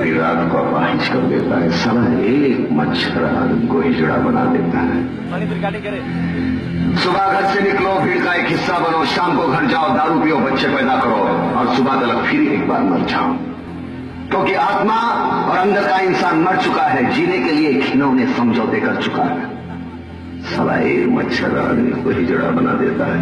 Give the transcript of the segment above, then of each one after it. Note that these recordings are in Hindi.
पूरी रात को अपाहिज कर देता है। साला एक मच्छर आदमी को हिजड़ा बना देता है। सुबह घर से निकलो, भीड़ का एक हिस्सा बनो, शाम को घर जाओ, दारू पियो, बच्चे पैदा करो और सुबह तक फिर एक बार मर जाओ, क्योंकि आत्मा और अंदर का इंसान मर चुका है, जीने के लिए खिलौने समझौते कर चुका है। साला एक मच्छर आदमी को हिजड़ा बना देता है।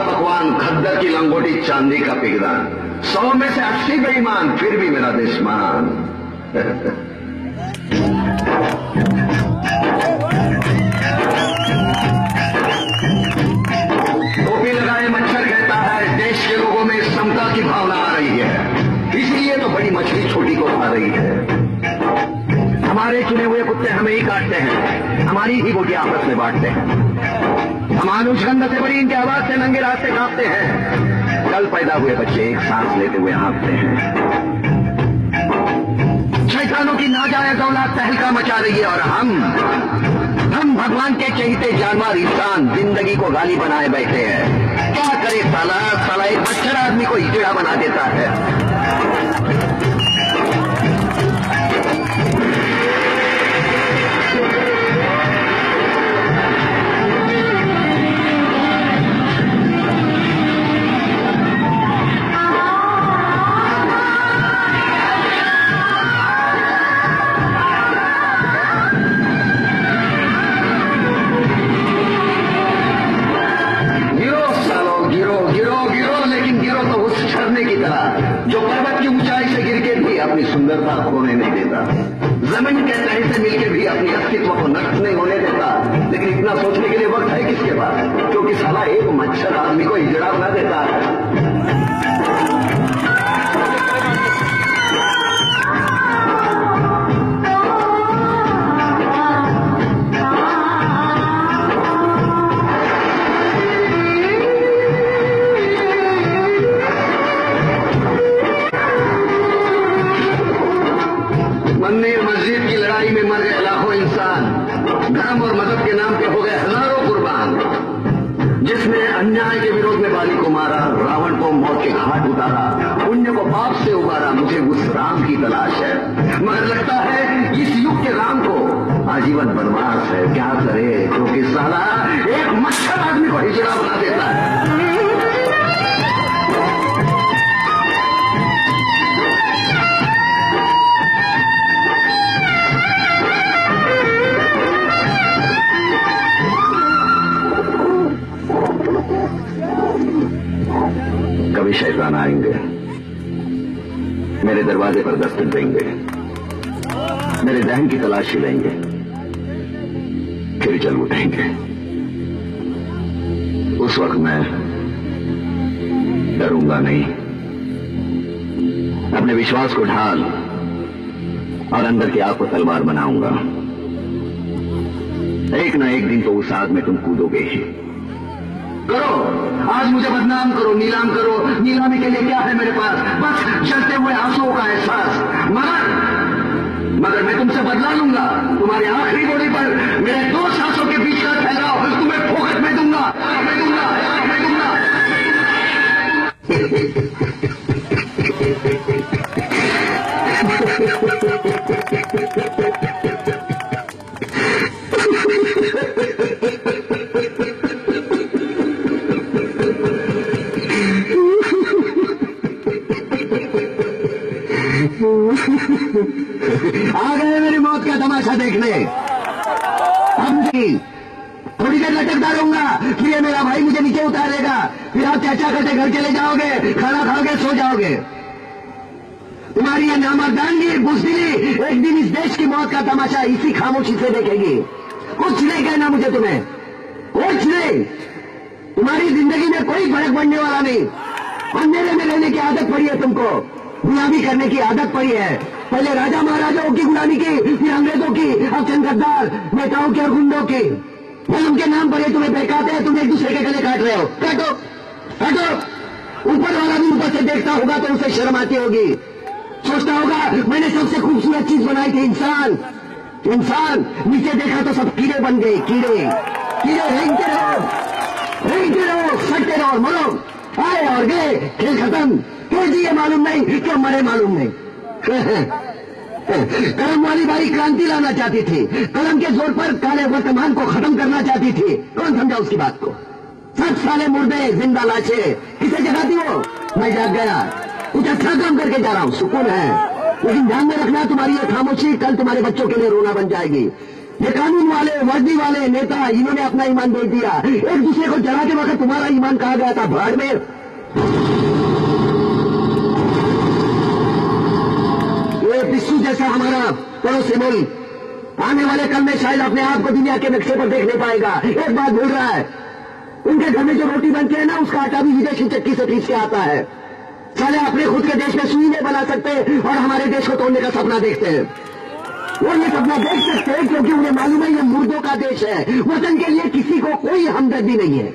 पकवान, खद्दर की लंगोटी, चांदी का पिघलान, 100 में से 80 बेईमान, फिर भी मेरा दुश्मन। टोपी लगाए मच्छर कहता है देश के लोगों में समता की भावना आ रही है, इसलिए तो बड़ी मछली छोटी को खा रही है। हमारे चुने हुए कुत्ते हमें ही काटते हैं, हमारी ही बोटियां आपस में बांटते हैं। मानुष गंध से बड़ी इनकी आवाज से नंगे रास्ते कांपते हैं। कल पैदा हुए बच्चे एक सांस लेते हुए हाँफते हैं। शैतानों की नाजायज औलाद तहलका मचा रही है और हम भगवान के चहीते जानवर इंसान जिंदगी को गाली बनाए बैठे हैं। क्या करे साला एक मच्छर आदमी को हिजड़ा बना देता है। जो पर्वत की ऊंचाई से गिर के भी अपनी सुंदरता खोने नहीं देता, जमीन के तहे से मिलकर भी अपनी अस्तित्व को नष्ट नहीं होने देता। लेकिन इतना सोचने के लिए वक्त है किसके पास, क्योंकि साला एक मच्छर आदमी को हिजड़ा बना देता है। मंदिर मस्जिद की लड़ाई में मर गए लाखों इंसान, धर्म और मदद के नाम पे हो गए हजारों कुर्बान। जिसने अन्याय के विरोध में बाली को मारा, रावण को मौत के घाट उतारा, पुण्य को पाप से उबारा, मुझे उस राम की तलाश है। मगर लगता है इस युग के राम को आजीवन बनवास है। क्या करे, क्योंकि साला एक मच्छर आदमी को हिजड़ा बना देता है। कभी शैतान आएंगे, मेरे दरवाजे पर दस्तक देंगे, मेरे दहन की तलाशी लेंगे, फिर चल उठेंगे। उस वक्त मैं डरूंगा नहीं, अपने विश्वास को ढाल और अंदर की आग को तलवार बनाऊंगा। एक ना एक दिन तो उस आग में तुम कूदोगे ही। करो, आज मुझे बदनाम करो, नीलाम करो, नीलामी के लिए क्या है मेरे पास, बस जलते हुए आंसुओं का एहसास। मगर मैं तुमसे बदला लूंगा। तुम्हारी आखिरी गोली पर मेरे 2 सांसों के बीच का ठहराव तुम्हें फोकट में दूंगा। आ गए मेरी मौत का तमाशा देखने। अब थोड़ी देर लटकता रहूंगा, फिर ये मेरा भाई मुझे नीचे उतारेगा, फिर आप चाचा करते घर चले जाओगे, खाना खाओगे, सो जाओगे। तुम्हारी ये नामर्दानगी, बुज़दिली एक दिन इस देश की मौत का तमाशा इसी खामोशी से देखेगी। कुछ नहीं कहना मुझे, तुम्हें कुछ नहीं। तुम्हारी जिंदगी में कोई फर्क पड़ने वाला नहीं। रहने की आदत पड़ी है तुमको, गुलामी करने की आदत पड़ी है। पहले राजा महाराजाओं की गुलामी की, फिर अंग्रेजों की, अब चंद गद्दार नेताओं की और गुंडों की। फिर उनके नाम पर ये तुम्हें बहकाते हैं, तुम एक दूसरे के गले काट रहे हो। काटो काटो। ऊपर वाला भी ऊपर से देखता होगा तो उसे शर्म आती होगी, सोचता होगा मैंने सबसे खूबसूरत चीज बनाई थी, इंसान। इंसान नीचे देखा तो सब कीड़े बन गए, कीड़े कीड़े रेंगते रहो, सटते रहो, मरो। आए और गए, खेल खत्म। क्यों जिए मालूम नहीं, क्यों मरे मालूम नहीं। कलम वाली बाई क्रांति लाना चाहती थी, कलम के जोर पर काले वर्तमान को खत्म करना चाहती थी। कौन समझा उसकी बात को? सब साले मुर्दे, जिंदा लाशे। किसे जगाती हो? मैं जाग गया, कुछ अच्छा काम करके जा रहा हूं, सुकून है। लेकिन ध्यान में रखना, तुम्हारी ये खामोशी कल तुम्हारे बच्चों के लिए रोना बन जाएगी। ये कानून वाले, वर्दी वाले नेता, इन्होंने अपना ईमान बेच दिया। एक दूसरे को जलाते वक्त तुम्हारा ईमान कहा गया था भाड़ में। ये पिस्सू जैसा हमारा पड़ोसी मुल्क आने वाले कल में शायद अपने आप को दुनिया के नक्शे पर देख नहीं पाएगा। एक बात भूल रहा है, उनके घर में जो रोटी बनती है ना, उसका आटा भी विदेशी चक्की से पीस के आता है। साले अपने खुद के देश में सुई नहीं बना सकते और हमारे देश को तोड़ने का सपना देखते हैं। वो ये सपना देख सकते हैं क्योंकि उन्हें मालूम है ये मुर्दों का देश है। वतन के लिए किसी को कोई हमदर्दी नहीं है।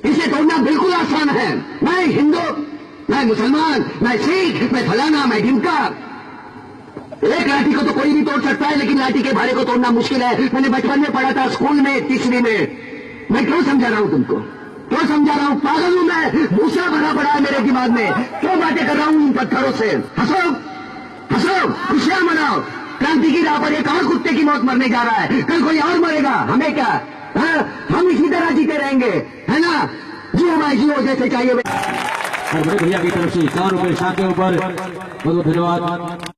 इसे तोड़ना बिल्कुल आसान है। मैं हिंदू, मैं मुसलमान, मैं सिख, मैं फलाना, मैं ढिमका। एक लाठी को तो कोई भी तोड़ सकता है, लेकिन लाठी के भारे को तोड़ना मुश्किल है। मैंने बचपन में पढ़ा था, स्कूल में, तीसरी में। मैं क्यों समझा रहा हूं तुमको, क्यों समझा रहा हूं? पागल हूं मैं, भूसा भरा पड़ा है मेरे दिमाग में। क्यों बातें कर रहा हूं इन पत्थरों से? हंसो हंसो, खुशियां मनाओ। क्रांति की राह पर एक और कुत्ते की मौत मरने जा रहा है, कल कोई और मरेगा, हमें क्या? हाँ, हम इसी तरह जीते रहेंगे, है ना? जियो भाई जियो, जैसे चाहिए। और बड़े भैया की तरफ से 4 रुपए 7 के ऊपर बहुत बहुत धन्यवाद।